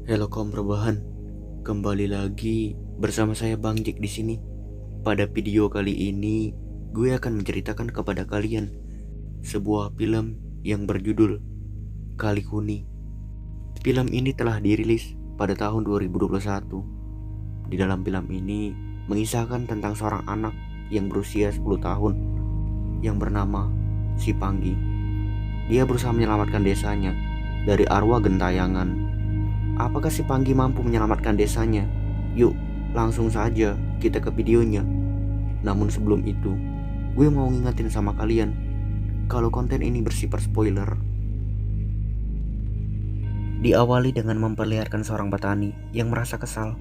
Halo kaum rebahan, kembali lagi bersama saya Bang Jack di sini. Pada video kali ini, gue akan menceritakan kepada kalian sebuah film yang berjudul Kali Huni. Film ini telah dirilis pada tahun 2021. Di dalam film ini mengisahkan tentang seorang anak yang berusia 10 tahun yang bernama Si Panggi. Dia berusaha menyelamatkan desanya dari arwah gentayangan. Apakah si Panggi mampu menyelamatkan desanya? Yuk, langsung saja kita ke videonya. Namun sebelum itu, gue mau ngingetin sama kalian kalau konten ini bersifat spoiler. Diawali dengan memperlihatkan seorang petani yang merasa kesal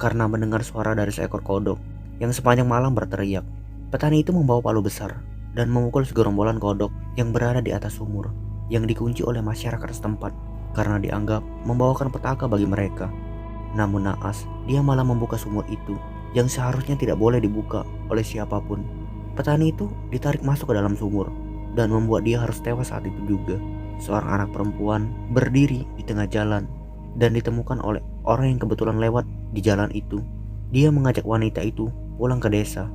karena mendengar suara dari seekor kodok yang sepanjang malam berteriak. Petani itu membawa palu besar dan memukul segerombolan kodok yang berada di atas sumur yang dikunci oleh masyarakat setempat karena dianggap membawakan petaka bagi mereka. Namun naas, dia malah membuka sumur itu yang seharusnya tidak boleh dibuka oleh siapapun. Petani itu ditarik masuk ke dalam sumur dan membuat dia harus tewas saat itu juga. Seorang anak perempuan berdiri di tengah jalan dan ditemukan oleh orang yang kebetulan lewat di jalan itu. Dia mengajak wanita itu pulang ke desa,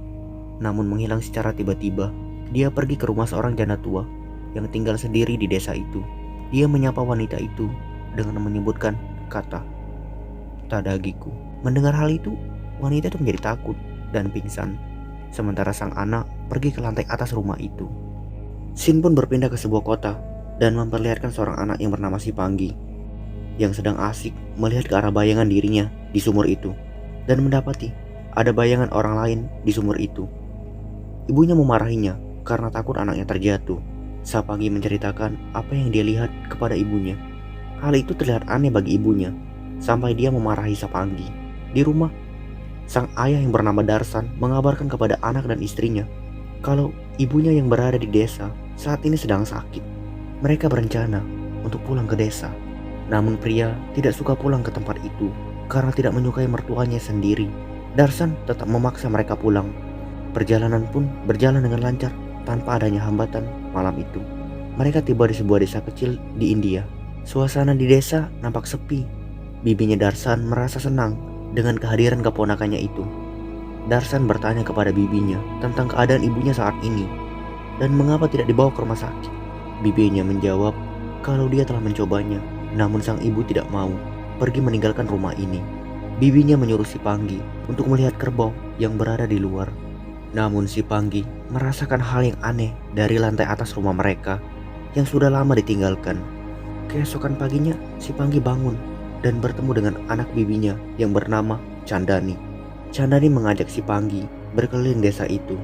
namun menghilang secara tiba-tiba. Dia pergi ke rumah seorang janda tua yang tinggal sendiri di desa itu. Dia menyapa wanita itu dengan menyebutkan kata Tadagiku. Mendengar hal itu, wanita itu menjadi takut dan pingsan. Sementara sang anak pergi ke lantai atas rumah itu. Scene pun berpindah ke sebuah kota dan memperlihatkan seorang anak yang bernama Si Panggi yang sedang asik melihat ke arah bayangan dirinya di sumur itu dan mendapati ada bayangan orang lain di sumur itu. Ibunya memarahinya karena takut anaknya terjatuh. Si Panggi menceritakan apa yang dia lihat kepada ibunya. Hal itu terlihat aneh bagi ibunya, sampai dia memarahi Si Panggi. Di rumah, sang ayah yang bernama Darsan mengabarkan kepada anak dan istrinya kalau ibunya yang berada di desa saat ini sedang sakit. Mereka berencana untuk pulang ke desa. Namun pria tidak suka pulang ke tempat itu karena tidak menyukai mertuanya sendiri. Darsan tetap memaksa mereka pulang. Perjalanan pun berjalan dengan lancar tanpa adanya hambatan. Malam itu mereka tiba di sebuah desa kecil di India. Suasana di desa nampak sepi. Bibinya Darsan merasa senang dengan kehadiran keponakannya itu. Darsan bertanya kepada bibinya tentang keadaan ibunya saat ini dan mengapa tidak dibawa ke rumah sakit. Bibinya menjawab kalau dia telah mencobanya, namun sang ibu tidak mau pergi meninggalkan rumah ini. Bibinya menyuruh Si Panggi untuk melihat kerbau yang berada di luar. Namun Si Panggi merasakan hal yang aneh dari lantai atas rumah mereka yang sudah lama ditinggalkan. Keesokan paginya, Si Panggi bangun dan bertemu dengan anak bibinya yang bernama Chandani. Chandani mengajak Si Panggi berkeliling desa itu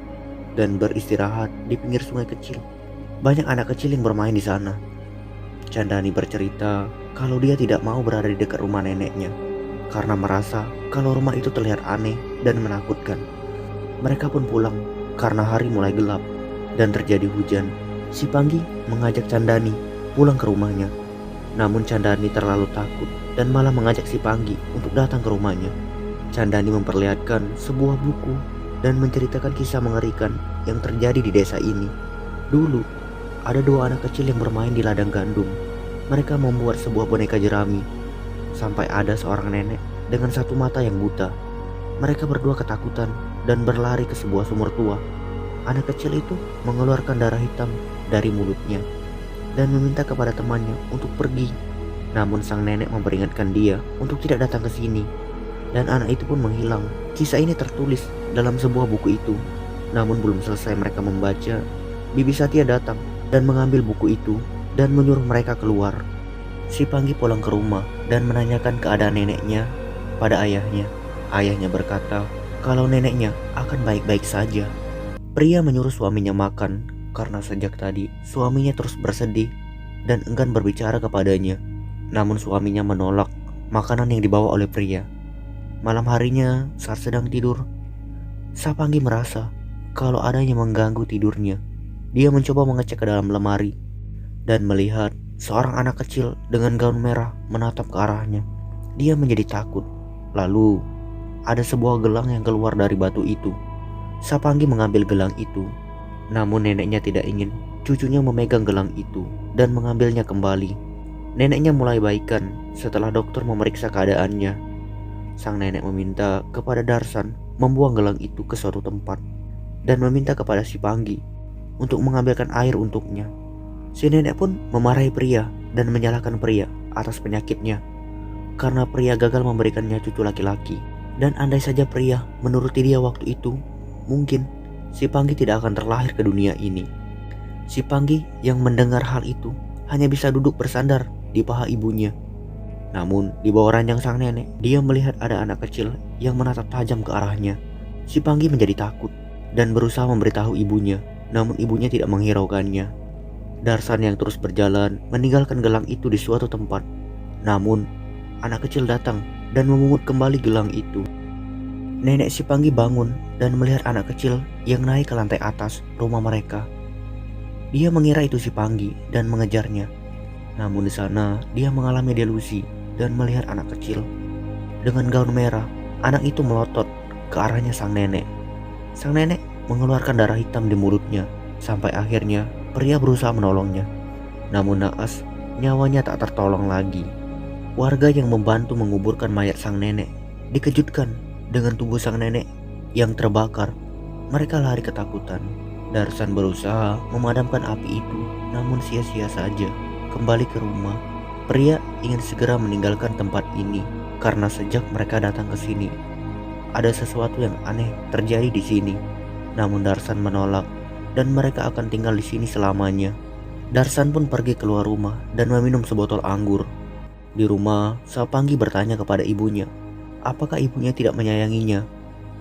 dan beristirahat di pinggir sungai kecil. Banyak anak kecil yang bermain di sana. Chandani bercerita kalau dia tidak mau berada di dekat rumah neneknya karena merasa kalau rumah itu terlihat aneh dan menakutkan. Mereka pun pulang karena hari mulai gelap dan terjadi hujan. Si Panggi mengajak Chandani pulang ke rumahnya. Namun Chandani terlalu takut dan malah mengajak Si Panggi untuk datang ke rumahnya. Chandani memperlihatkan sebuah buku dan menceritakan kisah mengerikan yang terjadi di desa ini. Dulu, ada dua anak kecil yang bermain di ladang gandum. Mereka membuat sebuah boneka jerami. Sampai ada seorang nenek dengan satu mata yang buta. Mereka berdua ketakutan dan berlari ke sebuah sumur tua. Anak kecil itu mengeluarkan darah hitam dari mulutnya dan meminta kepada temannya untuk pergi. Namun sang nenek memperingatkan dia untuk tidak datang ke sini, dan anak itu pun menghilang. Kisah ini tertulis dalam sebuah buku itu. Namun belum selesai mereka membaca, Bibi Satya datang dan mengambil buku itu dan menyuruh mereka keluar. Si Panggi pulang ke rumah dan menanyakan keadaan neneknya pada ayahnya. Ayahnya berkata kalau neneknya akan baik-baik saja. Pria menyuruh suaminya makan karena sejak tadi suaminya terus bersedih dan enggan berbicara kepadanya. Namun suaminya menolak makanan yang dibawa oleh pria. Malam harinya saat sedang tidur, Si Panggi merasa kalau adanya mengganggu tidurnya. Dia mencoba mengecek ke dalam lemari dan melihat seorang anak kecil dengan gaun merah menatap ke arahnya. Dia menjadi takut. Lalu ada sebuah gelang yang keluar dari batu itu. Si Panggi mengambil gelang itu. Namun neneknya tidak ingin cucunya memegang gelang itu dan mengambilnya kembali. Neneknya mulai baikan setelah dokter memeriksa keadaannya. Sang nenek meminta kepada Darsan membuang gelang itu ke suatu tempat dan meminta kepada si Panggi untuk mengambilkan air untuknya. Si nenek pun memarahi pria dan menyalahkan pria atas penyakitnya karena pria gagal memberikannya cucu laki-laki. Dan andai saja pria menuruti dia waktu itu, mungkin si Panggi tidak akan terlahir ke dunia ini. Si Panggi yang mendengar hal itu hanya bisa duduk bersandar di paha ibunya. Namun di bawah ranjang sang nenek, dia melihat ada anak kecil yang menatap tajam ke arahnya. Si Panggi menjadi takut dan berusaha memberitahu ibunya, namun ibunya tidak menghiraukannya. Darsan yang terus berjalan meninggalkan gelang itu di suatu tempat. Namun anak kecil datang dan memungut kembali gelang itu. Nenek si Panggi bangun dan melihat anak kecil yang naik ke lantai atas rumah mereka. Dia mengira itu si Panggi dan mengejarnya. Namun di sana dia mengalami delusi dan melihat anak kecil dengan gaun merah. Anak itu melotot ke arahnya sang nenek. Sang nenek mengeluarkan darah hitam di mulutnya sampai akhirnya pria berusaha menolongnya. Namun naas, nyawanya tak tertolong lagi. Warga yang membantu menguburkan mayat sang nenek dikejutkan dengan tubuh sang nenek yang terbakar. Mereka lari ketakutan. Darsan berusaha memadamkan api itu, namun sia-sia saja. Kembali ke rumah, pria ingin segera meninggalkan tempat ini karena sejak mereka datang ke sini, ada sesuatu yang aneh terjadi di sini. Namun Darsan menolak dan mereka akan tinggal di sini selamanya. Darsan pun pergi keluar rumah dan meminum sebotol anggur. Di rumah, Sapanggi bertanya kepada ibunya, apakah ibunya tidak menyayanginya?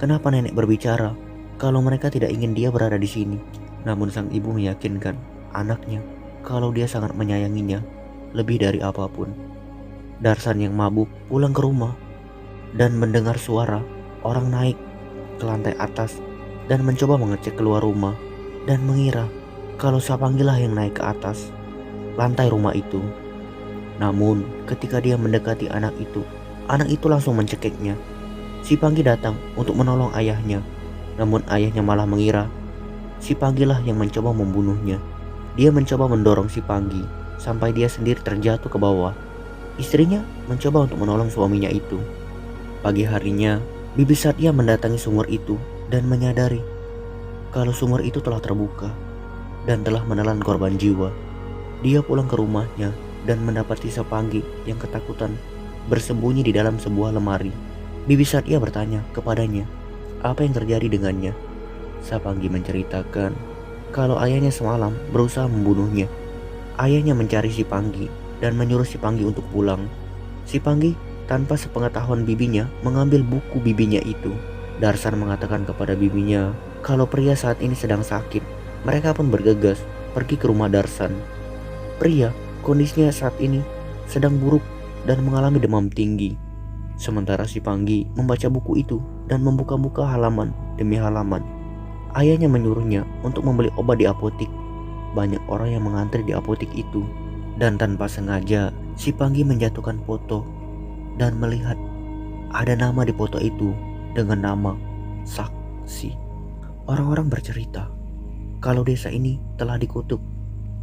Kenapa nenek berbicara kalau mereka tidak ingin dia berada di sini? Namun sang ibu meyakinkan anaknya kalau dia sangat menyayanginya lebih dari apapun. Darsan yang mabuk pulang ke rumah dan mendengar suara orang naik ke lantai atas dan mencoba mengecek keluar rumah dan mengira kalau Sapanggi lah yang naik ke atas lantai rumah itu. Namun ketika dia mendekati anak itu langsung mencekiknya. Si Panggi datang untuk menolong ayahnya, namun ayahnya malah mengira si Panggi lah yang mencoba membunuhnya. Dia mencoba mendorong si Panggi sampai dia sendiri terjatuh ke bawah. Istrinya mencoba untuk menolong suaminya itu. Pagi harinya, Bibi Satya mendatangi sumur itu dan menyadari kalau sumur itu telah terbuka dan telah menelan korban jiwa. Dia pulang ke rumahnya dan mendapati Sapanggi yang ketakutan bersembunyi di dalam sebuah lemari. Bibi Satya bertanya kepadanya apa yang terjadi dengannya. Sapanggi menceritakan kalau ayahnya semalam berusaha membunuhnya. Ayahnya mencari si Panggi dan menyuruh si Panggi untuk pulang. Si Panggi tanpa sepengetahuan bibinya mengambil buku bibinya itu. Darsan mengatakan kepada bibinya kalau pria saat ini sedang sakit. Mereka pun bergegas pergi ke rumah Darsan. Pria kondisinya saat ini sedang buruk dan mengalami demam tinggi. Sementara si Panggi membaca buku itu dan membuka-buka halaman demi halaman. Ayahnya menyuruhnya untuk membeli obat di apotik. Banyak orang yang mengantri di apotik itu. Dan tanpa sengaja si Panggi menjatuhkan foto dan melihat ada nama di foto itu dengan nama Saksi. Orang-orang bercerita kalau desa ini telah dikutuk.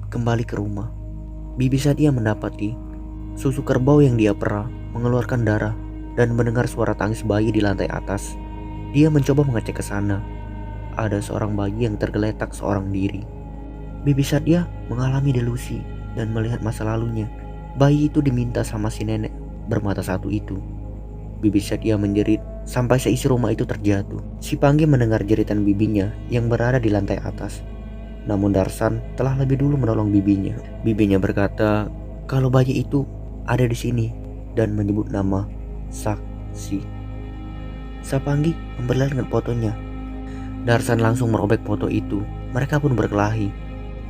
Kembali ke rumah, Bibi Satya mendapati susu kerbau yang dia perah mengeluarkan darah dan mendengar suara tangis bayi di lantai atas. Dia mencoba mengecek ke sana. Ada seorang bayi yang tergeletak seorang diri. Bibi Satya mengalami delusi dan melihat masa lalunya. Bayi itu diminta sama si nenek bermata satu itu. Bibi Satya menjerit sampai seisi rumah itu terjatuh. Si Panggi mendengar jeritan bibinya yang berada di lantai atas. Namun Darsan telah lebih dulu menolong bibinya. Bibinya berkata kalau bayi itu ada di sini dan menyebut nama Saksi. Sapanggi memperlihatkan fotonya. Darsan langsung merobek foto itu. Mereka pun berkelahi.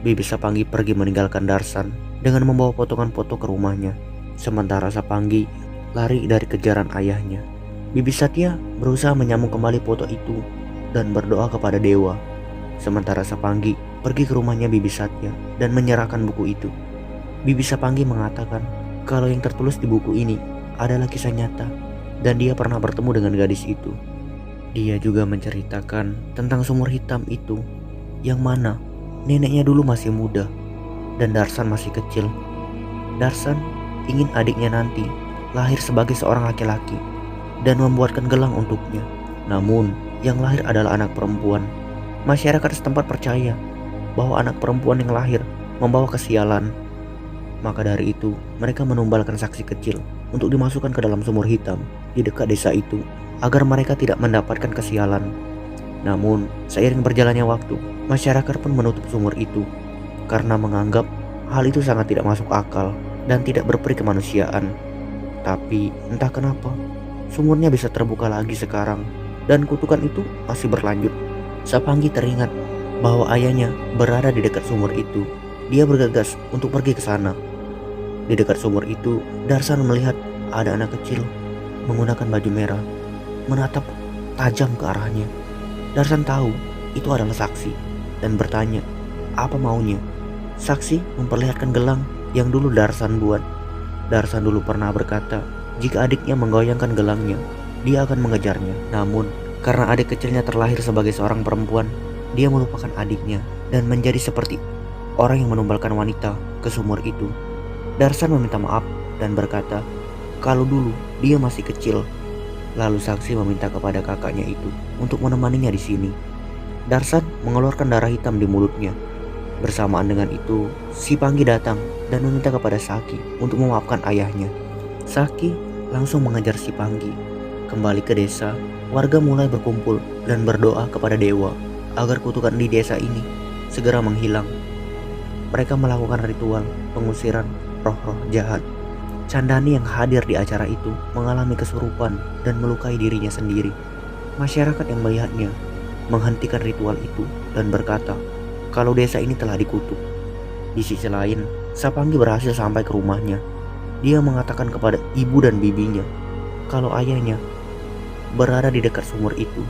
Bibi Sapanggi pergi meninggalkan Darsan dengan membawa potongan foto ke rumahnya. Sementara Sapanggi lari dari kejaran ayahnya. Bibi Satya berusaha menyambung kembali foto itu dan berdoa kepada dewa. Sementara Sapanggi pergi ke rumahnya Bibi Satya dan menyerahkan buku itu. Bibi Sapanggi mengatakan kalau yang tertulis di buku ini adalah kisah nyata dan dia pernah bertemu dengan gadis itu. Dia juga menceritakan tentang sumur hitam itu yang mana neneknya dulu masih muda dan Darsan masih kecil. Darsan ingin adiknya nanti lahir sebagai seorang laki-laki dan membuatkan gelang untuknya. Namun, yang lahir adalah anak perempuan. Masyarakat setempat percaya bahwa anak perempuan yang lahir membawa kesialan. Maka dari itu, mereka menumbalkan saksi kecil untuk dimasukkan ke dalam sumur hitam di dekat desa itu agar mereka tidak mendapatkan kesialan. Namun, seiring berjalannya waktu, masyarakat pun menutup sumur itu karena menganggap hal itu sangat tidak masuk akal dan tidak berperi kemanusiaan. Tapi entah kenapa, sumurnya bisa terbuka lagi sekarang dan kutukan itu masih berlanjut. Sapanggi teringat bahwa ayahnya berada di dekat sumur itu. Dia bergegas untuk pergi ke sana. Di dekat sumur itu, Darsan melihat ada anak kecil menggunakan baju merah menatap tajam ke arahnya. Darsan tahu itu adalah Saksi dan bertanya apa maunya. Saksi memperlihatkan gelang yang dulu Darsan buat. Darsan dulu pernah berkata jika adiknya menggoyangkan gelangnya, dia akan mengejarnya. Namun karena adik kecilnya terlahir sebagai seorang perempuan, dia melupakan adiknya dan menjadi seperti orang yang menumbalkan wanita ke sumur itu. Darsan meminta maaf dan berkata kalau dulu dia masih kecil. Lalu Saksi meminta kepada kakaknya itu untuk menemaninya di sini. Darsan mengeluarkan darah hitam di mulutnya. Bersamaan dengan itu, Sipanggi datang dan meminta kepada Saki untuk memaafkan ayahnya. Saki langsung mengejar Sipanggi. Kembali ke desa, warga mulai berkumpul dan berdoa kepada dewa agar kutukan di desa ini segera menghilang. Mereka melakukan ritual pengusiran roh-roh jahat. Candani yang hadir di acara itu mengalami kesurupan dan melukai dirinya sendiri. Masyarakat yang melihatnya menghentikan ritual itu dan berkata kalau desa ini telah dikutuk. Di sisi lain, Sapanggi berhasil sampai ke rumahnya. Dia mengatakan kepada ibu dan bibinya kalau ayahnya berada di dekat sumur itu.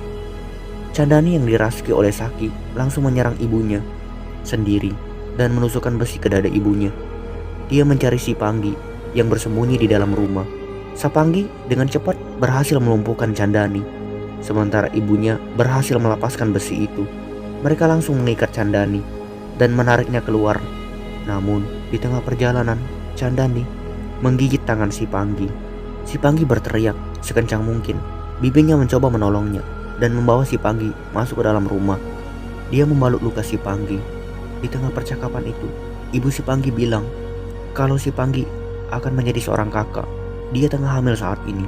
Candani yang dirasuki oleh Saki langsung menyerang ibunya sendiri dan menusukkan besi ke dada ibunya. Dia mencari Sipanggi yang bersembunyi di dalam rumah. Sapanggi dengan cepat berhasil melumpuhkan Candani, sementara ibunya berhasil melepaskan besi itu. Mereka langsung mengikat Candani dan menariknya keluar. Namun di tengah perjalanan, Candani menggigit tangan Sipanggi. Sipanggi berteriak sekencang mungkin. Bibinya mencoba menolongnya dan membawa Sipanggi masuk ke dalam rumah. Dia membalut luka Sipanggi. Di tengah percakapan itu, ibu Sipanggi bilang kalau Sipanggi akan menjadi seorang kakak. Dia tengah hamil saat ini.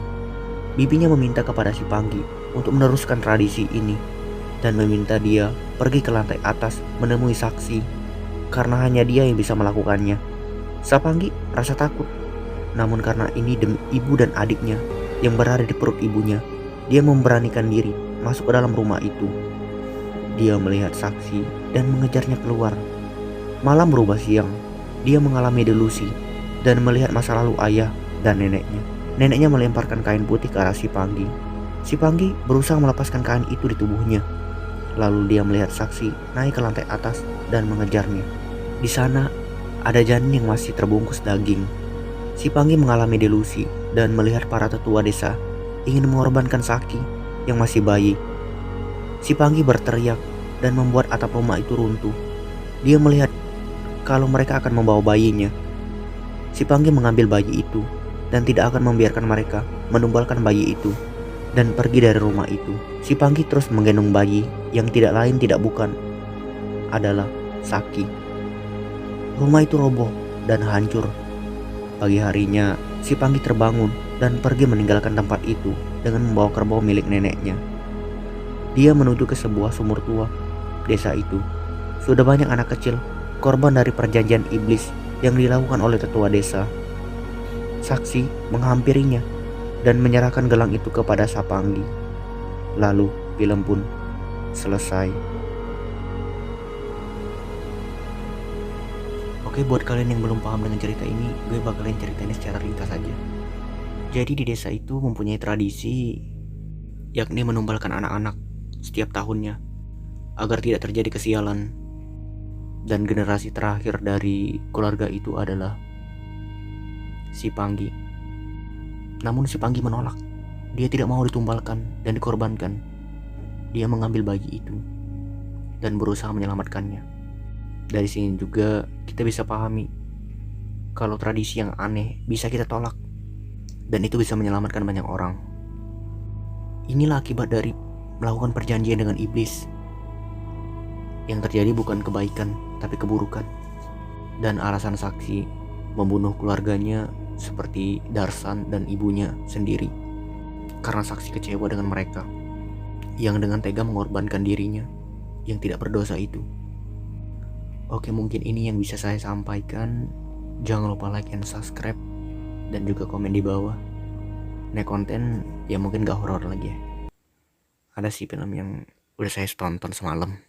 Bibinya meminta kepada Sipanggi untuk meneruskan tradisi ini dan meminta dia pergi ke lantai atas menemui Saksi karena hanya dia yang bisa melakukannya. Sapanggi rasa takut, namun karena ini demi ibu dan adiknya yang berada di perut ibunya, dia memberanikan diri masuk ke dalam rumah itu. Dia melihat Saksi dan mengejarnya keluar. Malam berubah siang. Dia mengalami delusi dan melihat masa lalu ayah dan neneknya. Neneknya melemparkan kain putih ke arah Sipanggi. Sipanggi berusaha melepaskan kain itu di tubuhnya. Lalu dia melihat Saksi naik ke lantai atas dan mengejarnya. Di sana ada janin yang masih terbungkus daging. Sipanggi mengalami delusi dan melihat para tetua desa ingin mengorbankan Saki yang masih bayi. Sipanggi berteriak dan membuat atap rumah itu runtuh. Dia melihat kalau mereka akan membawa bayinya. Sipanggi mengambil bayi itu dan tidak akan membiarkan mereka menumbalkan bayi itu dan pergi dari rumah itu. Sipanggi terus menggendong bayi yang tidak lain tidak bukan adalah Saki. Rumah itu roboh dan hancur. Pagi harinya, Sipanggi terbangun dan pergi meninggalkan tempat itu dengan membawa kerbau milik neneknya. Dia menuju ke sebuah sumur tua desa itu. Sudah banyak anak kecil korban dari perjanjian iblis yang dilakukan oleh tetua desa. Saksi menghampirinya dan menyerahkan gelang itu kepada Sapanggi. Lalu film pun selesai. Oke, buat kalian yang belum paham dengan cerita ini, gue bakalan ceritain secara ringkas saja. Jadi di desa itu mempunyai tradisi yakni menumbalkan anak-anak setiap tahunnya agar tidak terjadi kesialan. Dan generasi terakhir dari keluarga itu adalah Sipanggi. Namun Sipanggi menolak. Dia tidak mau ditumbalkan dan dikorbankan. Dia mengambil bayi itu dan berusaha menyelamatkannya. Dari sini juga kita bisa pahami kalau tradisi yang aneh bisa kita tolak, dan itu bisa menyelamatkan banyak orang. Inilah akibat dari melakukan perjanjian dengan iblis. Yang terjadi bukan kebaikan, tapi keburukan. Dan alasan saksi membunuh keluarganya seperti Darsan dan ibunya sendiri, karena saksi kecewa dengan mereka yang dengan tega mengorbankan dirinya yang tidak berdosa itu. Oke, mungkin ini yang bisa saya sampaikan. Jangan lupa like and subscribe, dan juga komen di bawah. Ini konten ya mungkin gak horor lagi ya. Ada sih film yang udah saya tonton semalam.